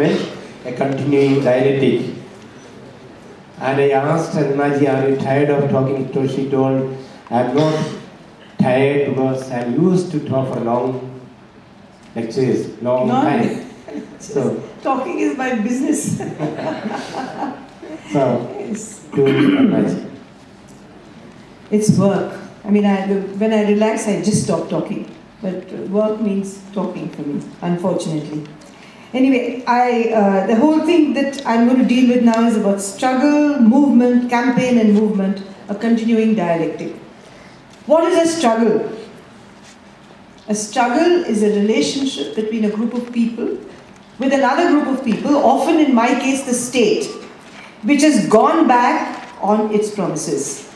movement, a continuing dialectic. And I asked Annaji, are you tired of talking? So she told, I'm not tired because I'm used to talk for long lectures, long time. So talking is my business. So, Yes. to Annaji. It's work. I mean, when I relax, I just stop talking. But work means talking for me, unfortunately. Anyway, the whole thing that I'm going to deal with now is about struggle, movement, campaign and movement, a continuing dialectic. What is a struggle? A struggle is a relationship between a group of people with another group of people, often in my case the state, which has gone back on its promises.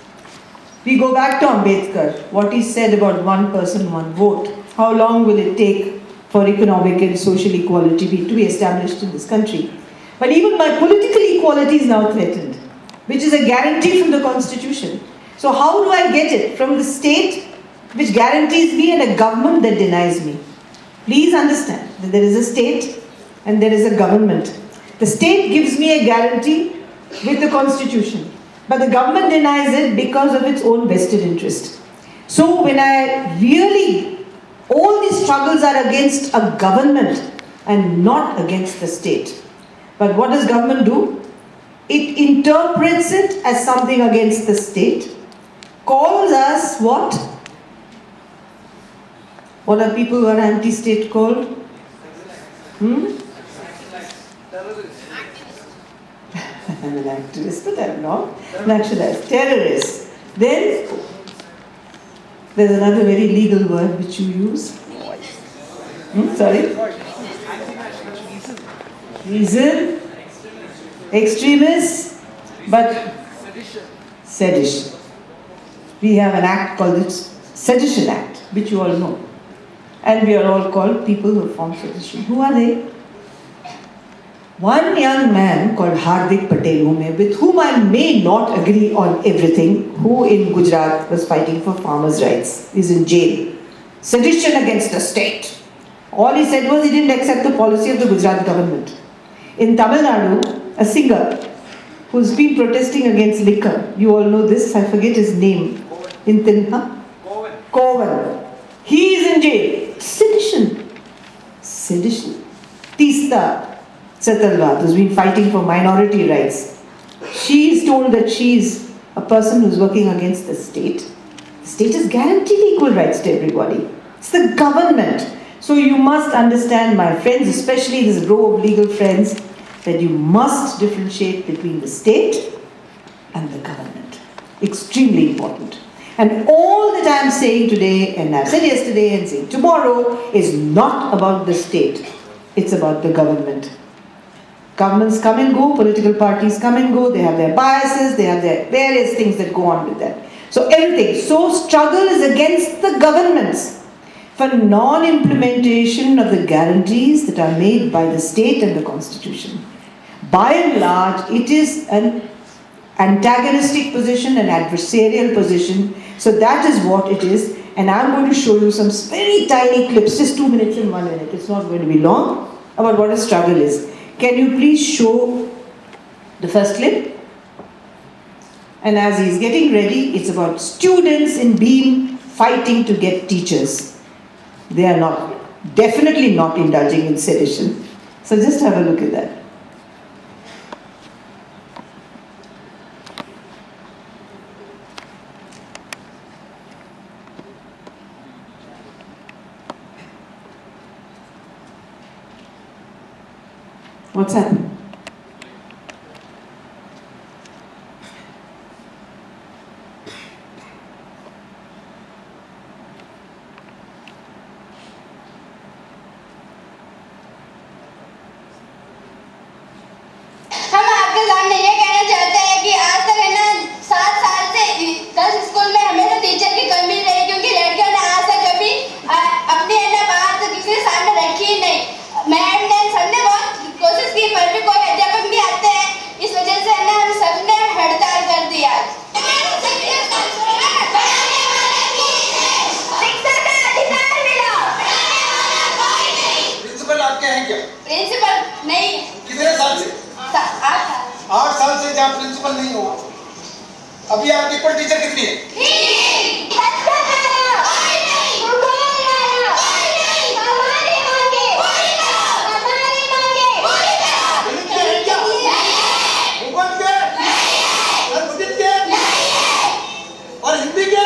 We go back to Ambedkar, what he said about one person, one vote. How long will it take for economic and social equality to be established in this country? But even my political equality is now threatened, which is a guarantee from the Constitution. So how do I get it? From the state, which guarantees me, and a government that denies me. Please understand that there is a state and there is a government. The state gives me a guarantee with the Constitution, but the government denies it because of its own vested interest. So when all these struggles are against a government and not against the state. But what does government do? It interprets it as something against the state, calls us what? What are people who are anti-state called? I'm an activist, but I'm not. Nationalist, terrorist. Then there's another very legal word which you use. Sorry? Reason, extremists, but sedition. We have an act called the Sedition Act, which you all know. And we are all called people who form sedition. Who are they? One young man called Hardik Patel, with whom I may not agree on everything, who in Gujarat was fighting for farmers' rights, is in jail. Sedition against the state. All he said was he didn't accept the policy of the Gujarat government. In Tamil Nadu, a singer who's been protesting against liquor, you all know this, I forget his name. Kovan. He is in jail. Sedition. Sedition. Teesta Setalvad, who's been fighting for minority rights. She is told that she is a person who's working against the state. The state has guaranteed equal rights to everybody. It's the government. So you must understand, my friends, especially this row of legal friends, that you must differentiate between the state and the government. Extremely important. And all that I am saying today, and I've said yesterday and saying tomorrow, is not about the state. It's about the government. Governments come and go, political parties come and go, they have their biases, they have their various things that go on with that. So everything. So struggle is against the governments for non-implementation of the guarantees that are made by the state and the Constitution. By and large, it is an antagonistic position, an adversarial position. So that is what it is. And I'm going to show you some very tiny clips, just 2 minutes and 1 minute. It's not going to be long, about what a struggle is. Can you please show the first clip? And as he's getting ready, it's about students in BEAM fighting to get teachers. They are definitely not indulging in sedition. So just have a look at that. What's happened? हम आपके सामने ये कहना चाहते हैं कि आज तक है ना 7 साल से 10 स्कूल में हमेशा टीचर की कमी रही, क्योंकि लड़कियों ने आज तक कभी अपनी है ना बात किसी के सामने रखी ही नहीं। मैम ने सबने बहुत कोशिश की, पर भी कोई अध्यापक नहीं आते हैं। इस वजह से है ना हम सबने हड़ताल कर दिया। शिक्षा का अधिकार मिला। प्रिंसिपल आपके हैं क्या? प्रिंसिपल नहीं। अभी आपकी कुल टीचर कितनी है? भूगोल के, संस्कृत के और हिंदी के,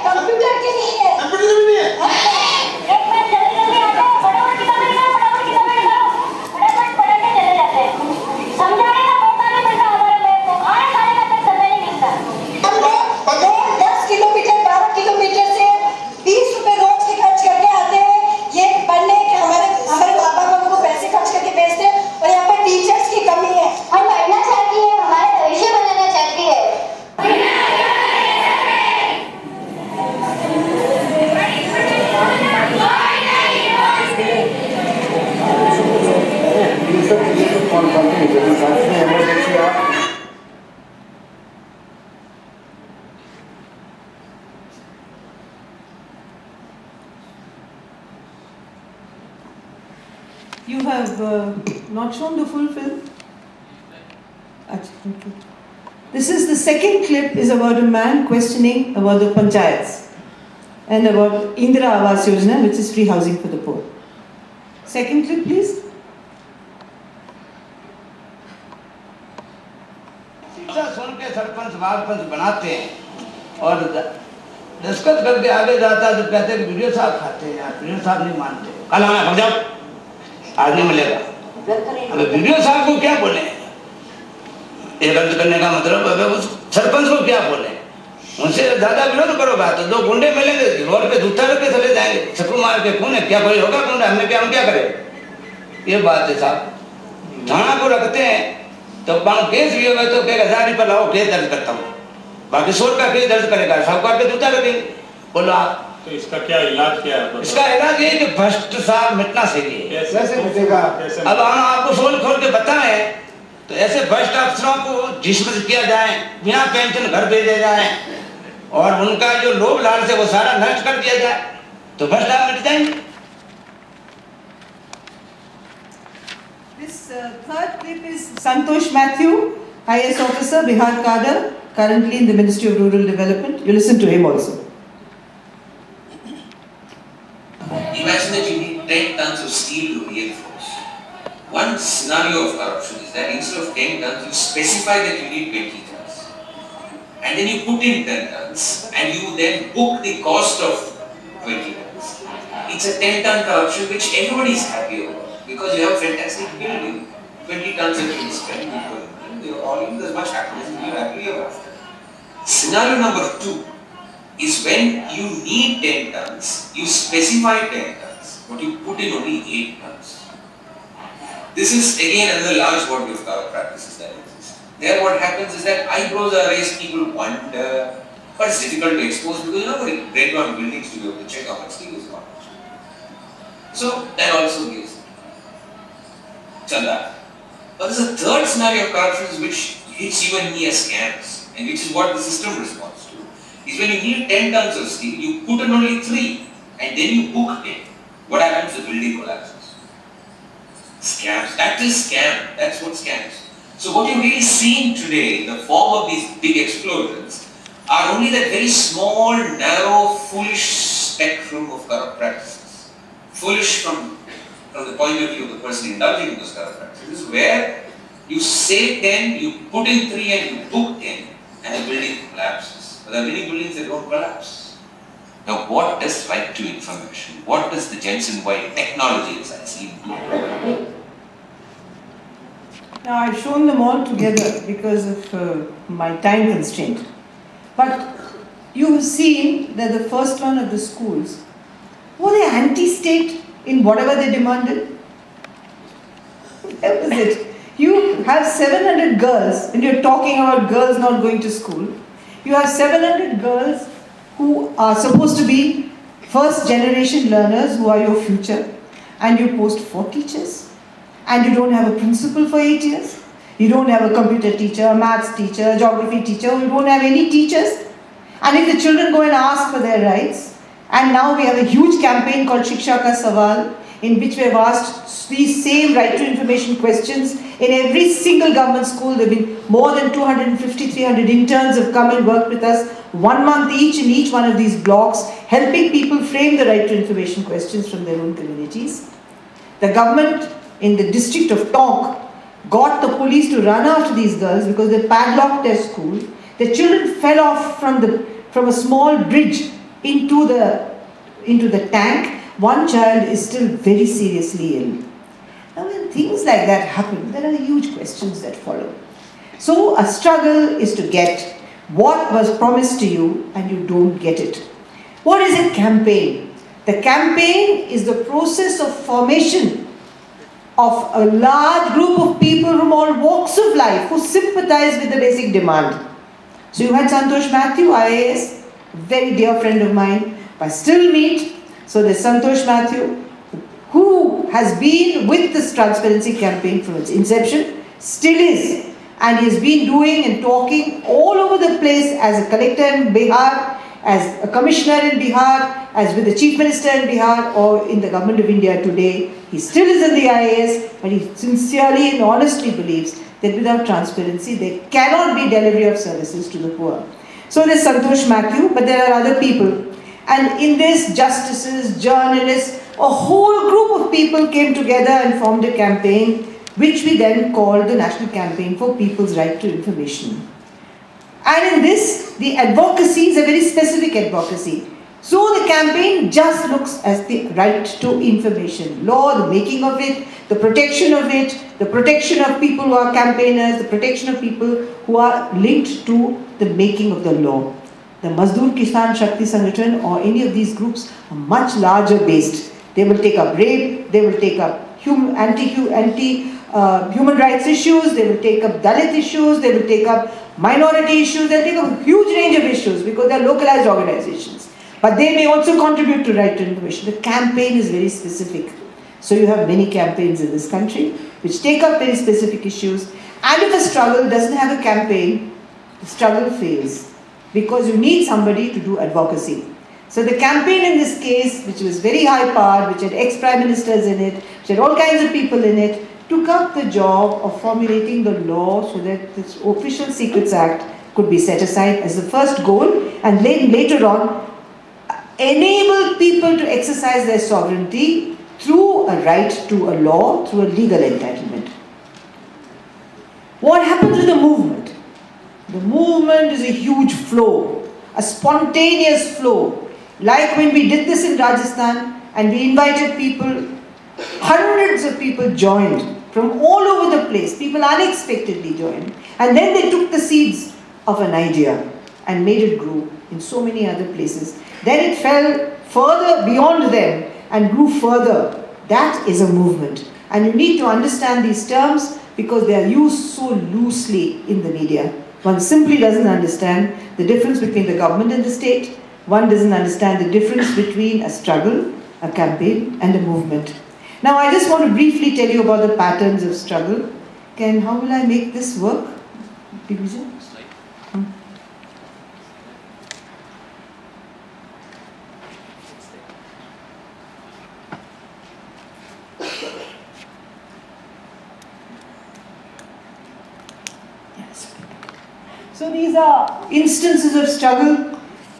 कंप्यूटर के नहीं है। कंप्यूटर के भी नहीं है। एक बार जल्दी जल्दी आते हैं, फटाफट किताबें निकालो, फटाफट किताबें निकालो, फटाफट पढ़ के चले जाते हैं। समझाने का मौका नहीं मिलता हमारे लोगों को, आने जाने का तक समय नहीं मिलता। हम लोग 10 किलोमीटर 12 किलोमीटर से 20 रुपए रोज के खर्च करके आते हैं ये पढ़ने के। हमारे माँ बाप हमको पैसे खर्च करके भेजते हैं और यहाँ पर टीचर्स की कमी है। हम पढ़ना चाहती है, हमारा भविष्य बनाना चाहती है। You have not shown the full film? Achha, okay. This is the second clip is about a man questioning about the panchayats and about Indira Awas Yojana, which is free housing for the poor. Second clip, please. शिक्षा सुन के सरपंच वारपंच बनाते हैं और दस्खत करके आगे जाता है तो कहते हैं कि वीडियो साहब खाते हैं यार, वीडियो साहब नहीं मानते। कल हमें भाग जाओ, आज नहीं मिलेगा। अबे वीडियो साहब को क्या बोले? ये रद्द करने का मतलब अबे उस सरपंच को क्या बोले? उनसे ज्यादा विरोध करोगा तो 2 गुंडे मिलेंगे, रोड पे जूता रख के चले जाएंगे, चक्कू मार के खून है, क्या कोई होगा गुंडा? हमने क्या, हम क्या करें? ये बात है साहब। थाना को रखते हैं तो केस भी होगा तो कहेगा 1000 रुपये लाओ, केस दर्ज करता हूँ। बाकी 100 का केस दर्ज करेगा, साहूकार के जूता रखेंगे। बोलो आप, तो इसका क्या इलाज क्या है? इसका इलाज ये कि भ्रष्टाचार मिटना चाहिए। कैसे मिटेगा? अब हम आपको खोल के बताएं तो ऐसे भ्रष्ट अफसरों को डिसमिस किया जाए, बिना पेंशन घर भेजे जाए और उनका जो लोभ लालच है वो सारा नष्ट कर दिया जाए तो भ्रष्टाचार मिट जाएंगे। This third clip is Santosh Mathew, IS officer, Bihar cadre, currently in the Ministry of Rural Development. You listen to him also. Imagine that you need 10 tons of steel to reinforce. One scenario of corruption is that instead of 10 tons, you specify that you need 20 tons. And then you put in 10 tons and you then book the cost of 20 tons. It's a 10-ton corruption which everybody is happy over because you have a fantastic building. 20 tons of being spent, there's much happiness and you're happily ever after. Scenario number 2 is when you need 10 tons, you specify 10 tons, but you put in only 8 tons. This is again another large body of corrupt practices that exist. There what happens is that eyebrows are raised, people wonder, but it's difficult to expose because you're not going to break down buildings to be able to check how much steel is gone. So that also gives chanda. But there's a third scenario of corruption which hits you and me as scams, and which is what the system responds to. Is when you need 10 tons of steel, you put in only 3 and then you book it. What happens? The building collapses. Scams. That is scam. That's what scams. So what you're really seeing today in the form of these big explosions are only that very small, narrow, foolish spectrum of corrupt practices. Foolish from the point of view of the person indulging in those corrupt practices, where you say 10, you put in 3 and you book 10 and the building collapses. But there are many buildings that don't collapse. Now what does right to information, what does the Jensen White technology as I see do? Now I've shown them all together because of my time constraint. But you have seen that the first one of the schools, were they anti-state in whatever they demanded? That was it. You have 700 girls and you're talking about girls not going to school. You have 700 girls who are supposed to be first generation learners who are your future, and you post 4 teachers and you don't have a principal for 8 years. You don't have a computer teacher, a maths teacher, a geography teacher. You don't have any teachers. And if the children go and ask for their rights, and now we have a huge campaign called Shiksha Ka Sawal, in which we have asked these same right to information questions in every single government school. There have been more than 250, 300 interns have come and worked with us 1 month each in each one of these blocks, helping people frame the right to information questions from their own communities. The government in the district of Tonk got the police to run after these girls because they padlocked their school. The children fell off from a small bridge into the tank. One child is still very seriously ill. Now when things like that happen, there are huge questions that follow. So a struggle is to get what was promised to you and you don't get it. What is a campaign? The campaign is the process of formation of a large group of people from all walks of life who sympathize with the basic demand. So you had Santosh Mathew, IAS, a very dear friend of mine. I still meet. So there's Santosh Mathew, who has been with this transparency campaign from its inception, still is. And he has been doing and talking all over the place as a collector in Bihar, as a commissioner in Bihar, as with the chief minister in Bihar or in the government of India today. He still is in the IAS, but he sincerely and honestly believes that without transparency, there cannot be delivery of services to the poor. So there's Santosh Mathew, but there are other people. And in this, justices, journalists, a whole group of people came together and formed a campaign, which we then called the National Campaign for People's Right to Information. And in this, the advocacy is a very specific advocacy. So the campaign just looks at the right to information law, the making of it, the protection of it, the protection of people who are campaigners, the protection of people who are linked to the making of the law. The Mazdoor Kisan Shakti Sangathan or any of these groups are much larger based. They will take up rape, they will take up anti-human rights issues, they will take up Dalit issues, they will take up minority issues, they will take up a huge range of issues because they are localized organizations. But they may also contribute to right to information. The campaign is very specific. So you have many campaigns in this country which take up very specific issues. And if a struggle doesn't have a campaign, the struggle fails because you need somebody to do advocacy. So the campaign in this case, which was very high powered, which had ex-prime ministers in it, which had all kinds of people in it, took up the job of formulating the law so that this Official Secrets Act could be set aside as the first goal, and then later on enable people to exercise their sovereignty through a right to a law, through a legal entitlement. What happens with the movement? The movement is a huge flow, a spontaneous flow. Like when we did this in Rajasthan and we invited people, hundreds of people joined from all over the place. People unexpectedly joined. And then they took the seeds of an idea and made it grow in so many other places. Then it fell further beyond them and grew further. That is a movement. And you need to understand these terms because they are used so loosely in the media. One simply doesn't understand the difference between the government and the state. One doesn't understand the difference between a struggle, a campaign, and a movement. Now I just want to briefly tell you about the patterns of struggle. How will I make this work? Division? So these are instances of struggle.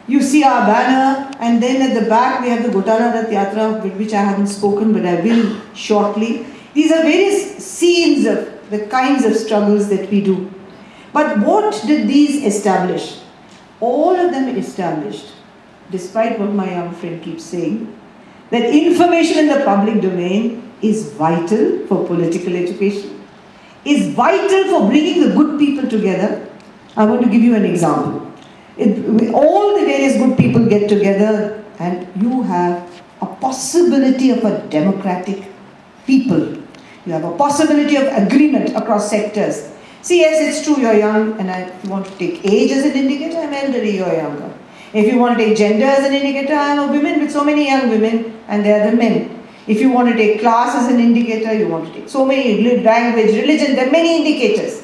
You see our banner, and then at the back we have the Gotala Rath Yatra, with which I haven't spoken, but I will shortly. These are various scenes of the kinds of struggles that we do. But what did these establish? All of them established, despite what my young friend keeps saying, that information in the public domain is vital for political education, is vital for bringing the good people together. I want to give you an example. All the various good people get together and you have a possibility of a democratic people. You have a possibility of agreement across sectors. See, yes, it's true, you're young, and if you want to take age as an indicator, I'm elderly, you're younger. If you want to take gender as an indicator, I'm a woman with so many young women, and they are the men. If you want to take class as an indicator, you want to take so many, language, religion, there are many indicators.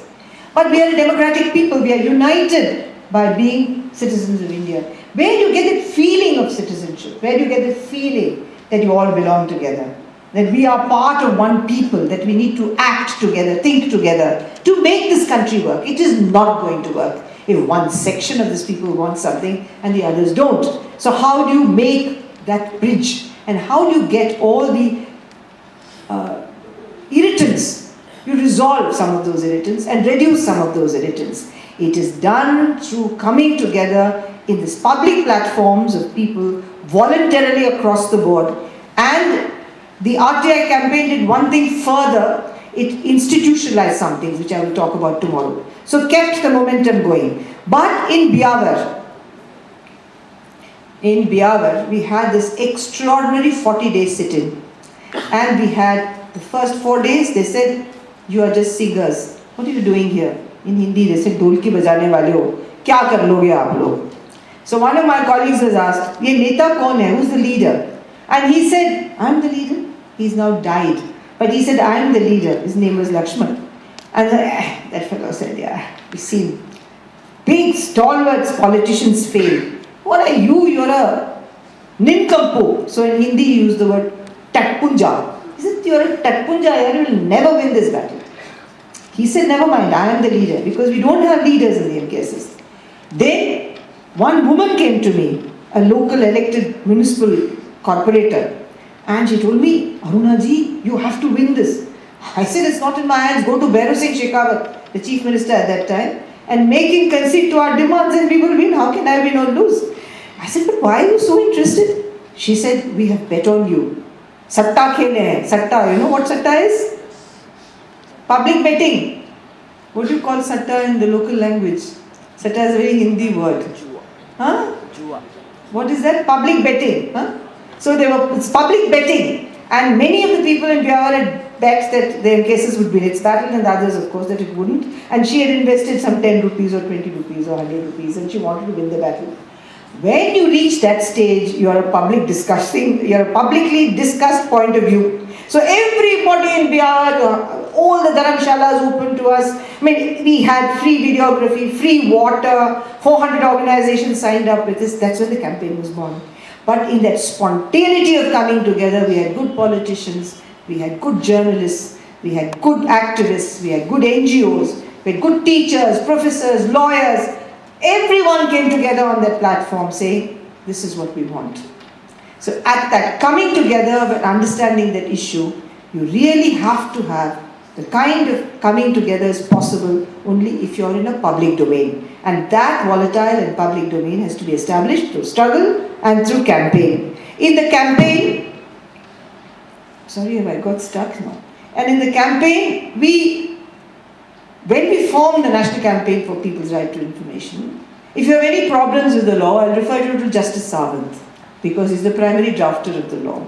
But we are a democratic people, we are united by being citizens of India. Where do you get the feeling of citizenship? Where do you get the feeling that you all belong together? that we are part of one people, that we need to act together, think together to make this country work. It is not going to work if one section of these people wants something and the others don't. So how do you make that bridge? And how do you get all the irritants? You resolve some of those irritants and reduce some of those irritants. It is done through coming together in these public platforms of people voluntarily across the board. And the RTI campaign did one thing further. It institutionalized some things, which I will talk about tomorrow. So kept the momentum going. But in Biawar, we had this extraordinary 40-day sit-in. And we had the first 4 days, they said, you are just singers. What are you doing here? In Hindi, they said, "Dholki bajane wale ho. Kya kar loge aap log?" So one of my colleagues was asked, "Ye neta kaun hai? Who's the leader?" And he said, "I'm the leader." He's now died. But he said, "I'm the leader." His name was Lakshman. And that fellow said, "Yeah, we've seen big stalwarts politicians fail. What are you? You're a nincompoop." So in Hindi, he used the word tatpunja. He said, "You're a tatpunja, you will never win this battle." He said, "Never mind, I am the leader," because we don't have leaders in the MKSS. Then one woman came to me, a local elected municipal corporator, and she told me, "Aruna ji, you have to win this." I said, "It's not in my hands. Go to Bhairav Singh Shekhawat, the chief minister at that time, and make him concede to our demands and we will win. How can I win or lose?" I said, "But why are you so interested?" She said, "We have bet on you. Satta khele hai." Satta, you know what satta is? Public betting. What do you call satta in the local language? Satta is a very Hindi word. Huh? What is that? Public betting. Huh? So it's public betting. And many of the people in Biawar had bet that the MKSS would win its battle, and others, of course, that it wouldn't. And she had invested some 10 rupees or 20 rupees or 100 rupees, and she wanted to win the battle. When you reach that stage, you're a publicly discussed point of view. So everybody in Biawar, all the dharamshalas open to us. I mean, we had free videography, free water, 400 organizations signed up with this. That's when the campaign was born. But in that spontaneity of coming together, we had good politicians, we had good journalists, we had good activists, we had good NGOs, we had good teachers, professors, lawyers. Everyone came together on that platform saying, this is what we want. So at that coming together of understanding that issue, you really have to have the kind of coming together is possible only if you're in a public domain. And that volatile and public domain has to be established through struggle and through campaign. In the campaign, sorry if I got stuck now. And in the campaign, when we formed the National Campaign for People's Right to Information, if you have any problems with the law, I'll refer you to Justice Sawant, because he's the primary drafter of the law.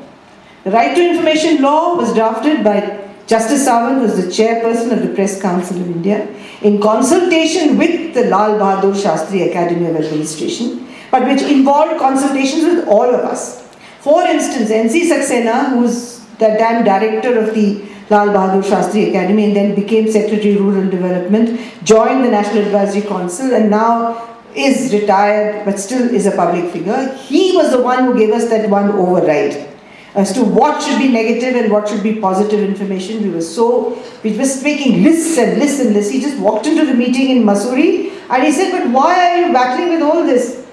The Right to Information law was drafted by Justice Sawant, who was the chairperson of the Press Council of India, in consultation with the Lal Bahadur Shastri Academy of Administration, but which involved consultations with all of us. For instance, N.C. Saxena, who was the then director of the Lal Bahadur Shastri Academy and then became Secretary Rural Development, joined the National Advisory Council and now is retired but still is a public figure. He was the one who gave us that one override as to what should be negative and what should be positive information. We were making lists and lists and lists. He just walked into the meeting in Mussoorie and he said, "But why are you battling with all this?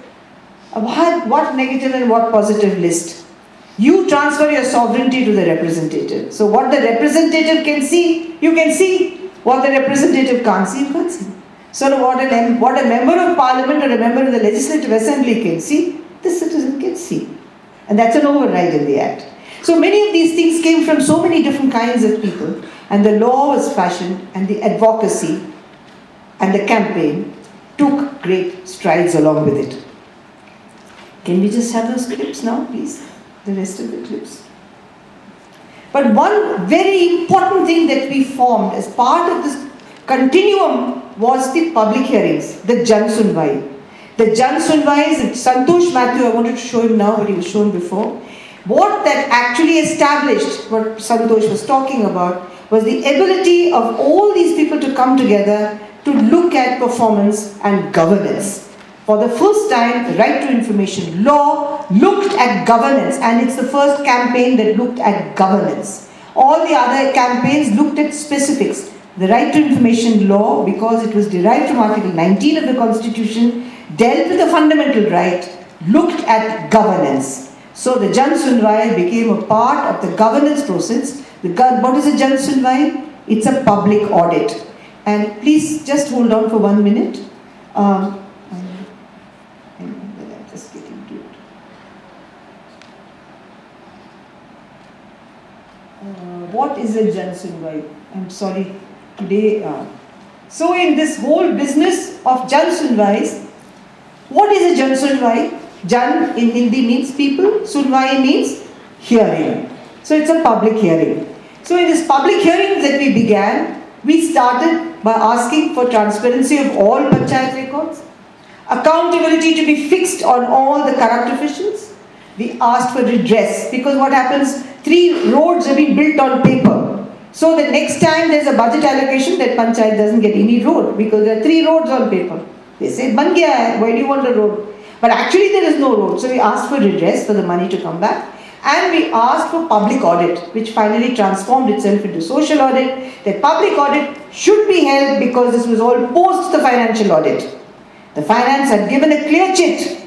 What negative and what positive list? You transfer your sovereignty to the representative. So what the representative can see, you can see. What the representative can't see, you can't see. So what a member of parliament or a member of the legislative assembly can see, the citizen can see. And that's an override in the act. So many of these things came from so many different kinds of people, and the law was fashioned, and the advocacy and the campaign took great strides along with it. Can we just have those clips now, please? The rest of the clips. But one very important thing that we formed as part of this continuum was the public hearings, the Jan Sunwai. The Jan Sunwais, Santosh Mathew, I wanted to show him now, but he was shown before. What that actually established, what Santosh was talking about, was the ability of all these people to come together to look at performance and governance. For the first time, the Right to Information law looked at governance, and it's the first campaign that looked at governance. All the other campaigns looked at specifics. The Right to Information law, because it was derived from Article 19 of the Constitution, dealt with a fundamental right, looked at governance. So the Jan Sunwai became a part of the governance process. What is a Jan Sunwai? It's a public audit. And please just hold on for 1 minute. I'm just getting to it. What is a Jan Sunwai? I'm sorry, today. So in this whole business of Jan Sunwais, what is a Jan Sunwai? Jan in Hindi means people, Sunwai means hearing. So it's a public hearing. So in this public hearing that we began, we started by asking for transparency of all panchayat records, accountability to be fixed on all the corrupt officials. We asked for redress, because what happens, 3 roads have been built on paper. So the next time there's a budget allocation, that panchayat doesn't get any road, because there are 3 roads on paper. They say, ban gaya hai, why do you want a road? But actually there is no road. So we asked for redress for the money to come back. And we asked for public audit, which finally transformed itself into social audit. That public audit should be held because this was all post the financial audit. The finance had given a clear chit.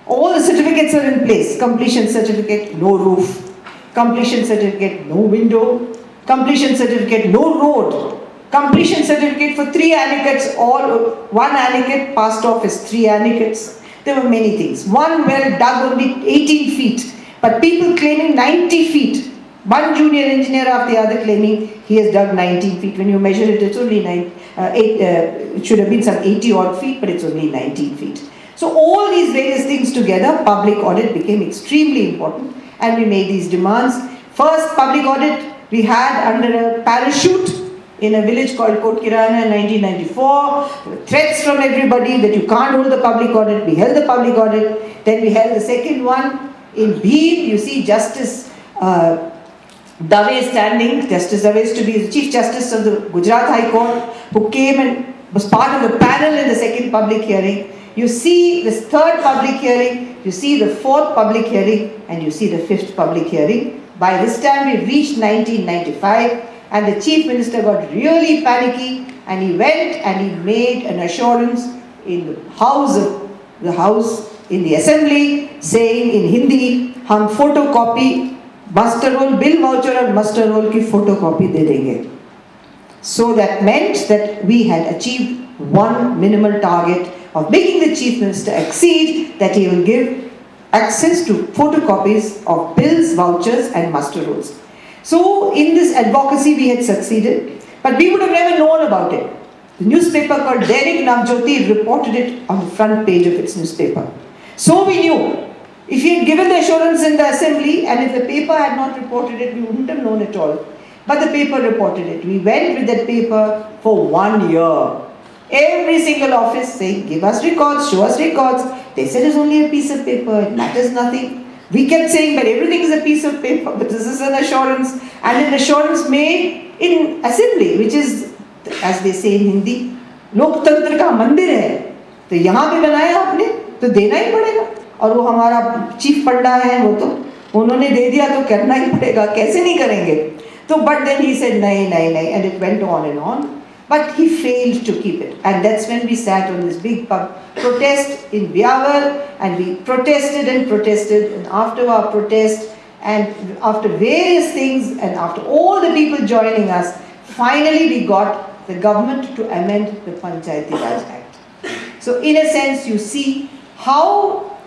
All the certificates are in place. Completion certificate, no roof. Completion certificate, no window. Completion certificate, no road. Completion certificate for 3 anickets, all 1 anicket passed off as 3 anickets. There were many things. One well dug only 18 feet. But people claiming 90 feet. One junior engineer after the other claiming he has dug 19 feet. When you measure it, it's only it should have been some 80 odd feet, but it's only 19 feet. So all these various things together, public audit became extremely important, and we made these demands. First public audit we had under a parachute in a village called Kotkirana in 1994. Threats from everybody that you can't hold the public audit. We held the public audit. Then we held the second one. In Bhim, you see Justice Dave standing. Justice Dave is to be the Chief Justice of the Gujarat High Court, who came and was part of the panel in the second public hearing. You see this third public hearing, you see the fourth public hearing, and you see the fifth public hearing. By this time, we've reached 1995, and the Chief Minister got really panicky, and he went and he made an assurance in the House in the Assembly, saying in Hindi, हम photocopy master roll, bill voucher और master roll की photocopy दे देंगे. So that meant that we had achieved one minimal target of making the Chief Minister accede that he will give access to photocopies of bills, vouchers and master rolls. So in this advocacy we had succeeded, but we would have never known about it. The newspaper called Dainik Navjyoti reported it on the front page of its newspaper. So we knew, if he had given the assurance in the assembly and if the paper had not reported it, we wouldn't have known at all. But the paper reported it. We went with that paper for 1 year. Every single office saying, give us records, show us records. They said it's only a piece of paper, it matters nothing. We kept saying, but everything is a piece of paper, but this is an assurance. And an assurance made in assembly, which is, as they say in Hindi, लोकतंत्र का मंदिर है. तो यहाँ पे बनाया आपने, तो देना ही पड़ेगा. और वो हमारा चीफ पंडा है, वो तो उन्होंने दे दिया तो करना ही पड़ेगा, कैसे नहीं करेंगे. तो but then he said नहीं, and it went on and on. But he failed to keep it. And that's when we sat on this big protest in Biawar, and we protested and protested, and after our protest, and after various things, and after all the people joining us, finally we got the government to amend the Panchayati Raj Act. So in a sense, you see how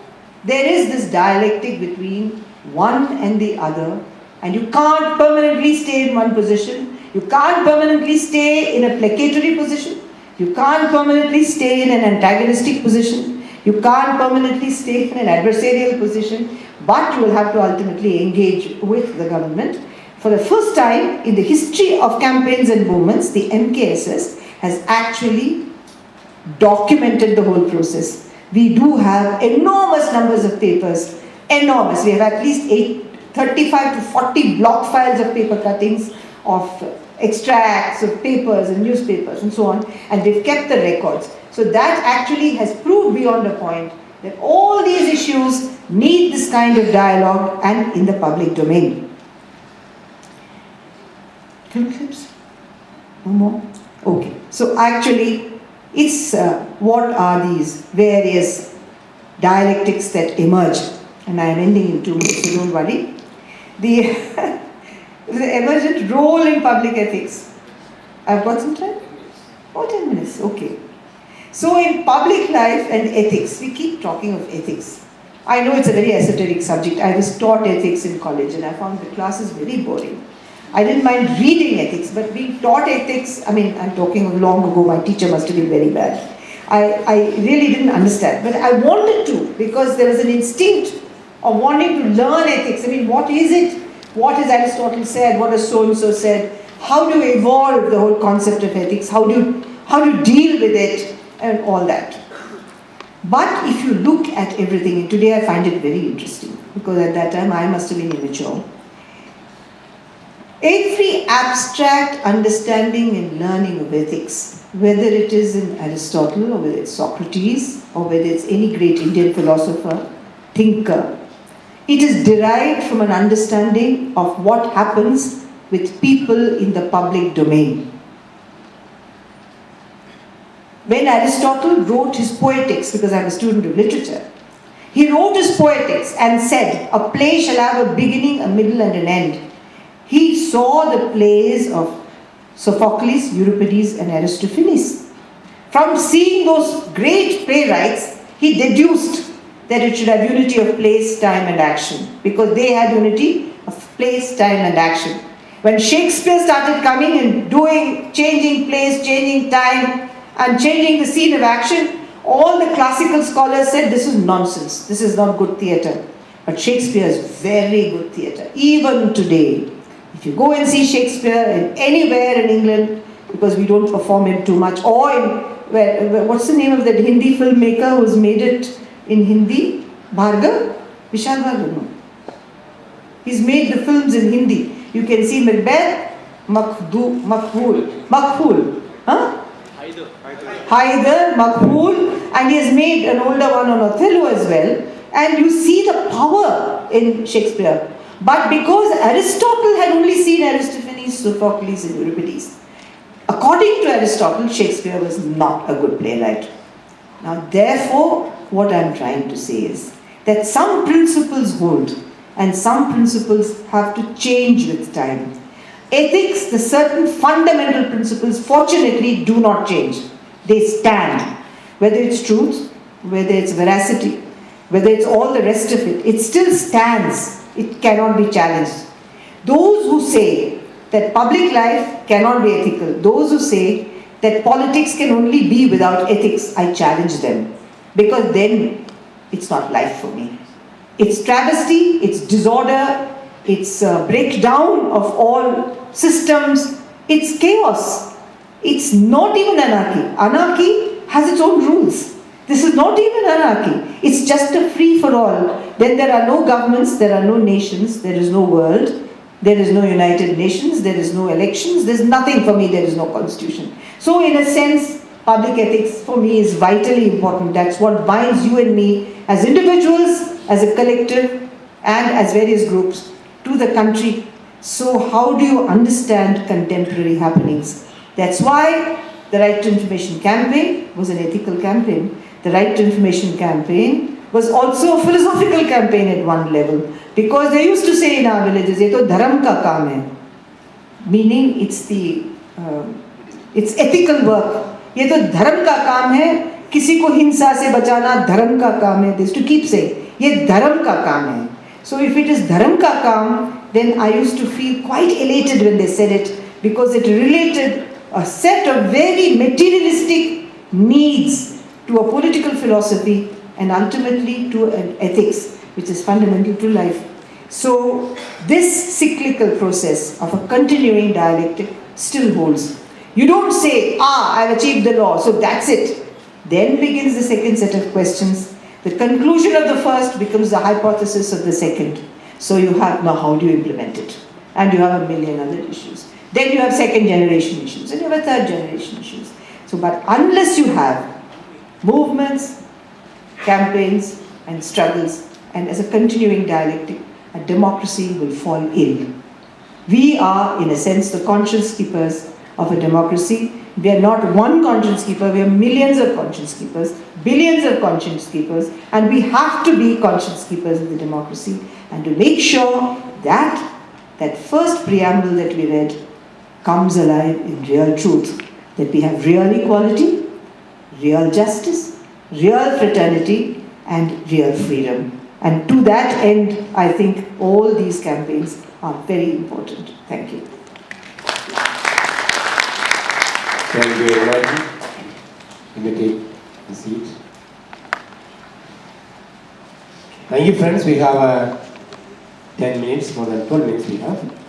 there is this dialectic between one and the other, and you can't permanently stay in one position. You can't permanently stay in a placatory position. You can't permanently stay in an antagonistic position. You can't permanently stay in an adversarial position, but you will have to ultimately engage with the government. For the first time in the history of campaigns and movements, the MKSS has actually documented the whole process. We do have enormous numbers of papers, enormous. We have at least 35 to 40 block files of paper cuttings of extracts of papers and newspapers and so on, and they've kept the records. So that actually has proved beyond a point that all these issues need this kind of dialogue and in the public domain. Film clips? No more? Okay. So actually, it's what are these various dialectics that emerge? And I am ending in 2 minutes, so don't worry. The emergent role in public ethics. I've got some time? Oh, 10 minutes, okay. So in public life and ethics, we keep talking of ethics. I know it's a very esoteric subject. I was taught ethics in college and I found the classes very boring. I didn't mind reading ethics, but being taught ethics, I mean, I'm talking of long ago, my teacher must have been very bad. I really didn't understand, but I wanted to because there was an instinct of wanting to learn ethics. I mean, what is it? What has Aristotle said? What has so-and-so said? How do you evolve the whole concept of ethics? How do you deal with it and all that? But if you look at everything, and today I find it very interesting because at that time I must have been immature. Every abstract understanding and learning of ethics, whether it is in Aristotle or whether it's Socrates or whether it's any great Indian philosopher, thinker, it is derived from an understanding of what happens with people in the public domain. When Aristotle wrote his Poetics, because I'm a student of literature, he wrote his Poetics and said, a play shall have a beginning, a middle and an end. He saw the plays of Sophocles, Euripides and Aristophanes. From seeing those great playwrights, he deduced that it should have unity of place, time and action, because they had unity of place, time and action. When Shakespeare started coming and changing place, changing time and changing the scene of action, all the classical scholars said this is nonsense, this is not good theatre. But Shakespeare is very good theatre, even today. If you go and see Shakespeare anywhere in England, because we don't perform it too much, or what's the name of that Hindi filmmaker who's made it in Hindi? Bhargav? Vishal Bhargav, no. He's made the films in Hindi. You can see Macbeth, Makhul. Huh? Hyder, Makhul, and he has made an older one on Othello as well. And you see the power in Shakespeare. But because Aristotle had only seen Aristophanes, Sophocles and Euripides, according to Aristotle, Shakespeare was not a good playwright. Now therefore, what I'm trying to say is that some principles hold and some principles have to change with time. Ethics, the certain fundamental principles, fortunately do not change. They stand. Whether it's truth, whether it's veracity, whether it's all the rest of it, it still stands. It cannot be challenged. Those who say that public life cannot be ethical, those who say that politics can only be without ethics, I challenge them. Because then it's not life for me. It's travesty, it's disorder, it's a breakdown of all systems, it's chaos. It's not even anarchy. Anarchy has its own rules. This is not even anarchy. It's just a free-for-all. Then there are no governments, there are no nations, there is no world, there is no United Nations, there is no elections, there's nothing for me, there is no constitution. So in a sense, public ethics for me is vitally important. That's what binds you and me as individuals, as a collective, and as various groups to the country. So how do you understand contemporary happenings? That's why the Right to Information campaign was an ethical campaign. The Right to Information campaign was also a philosophical campaign at one level. Because they used to say in our villages, ये तो धर्म का काम है. Meaning it's ethical work. ये तो धर्म का काम है, किसी को हिंसा से बचाना धर्म का काम है. They used to keep saying, ये धर्म का काम है. So if it is धर्म का काम, then I used to feel quite elated when they said it, because it related a set of very materialistic needs to a political philosophy and ultimately to an ethics which is fundamental to life. So this cyclical process of a continuing dialectic still holds. You don't say, I've achieved the law, so that's it. Then begins the second set of questions. The conclusion of the first becomes the hypothesis of the second. So you have, now how do you implement it? And you have a million other issues. Then you have second generation issues, and you have a third generation issues. So, but unless you have movements, campaigns, and struggles, and as a continuing dialectic, a democracy will fall ill. We are, in a sense, the conscience keepers of a democracy. We are not one conscience keeper, we are millions of conscience keepers, billions of conscience keepers, and we have to be conscience keepers of the democracy, and to make sure that that first preamble that we read comes alive in real truth, that we have real equality, real justice, real fraternity, and real freedom. And to that end, I think all these campaigns are very important. Thank you. Thank you very much. You may take a seat. Thank you, friends. We have 10 minutes, more than 12 minutes we have.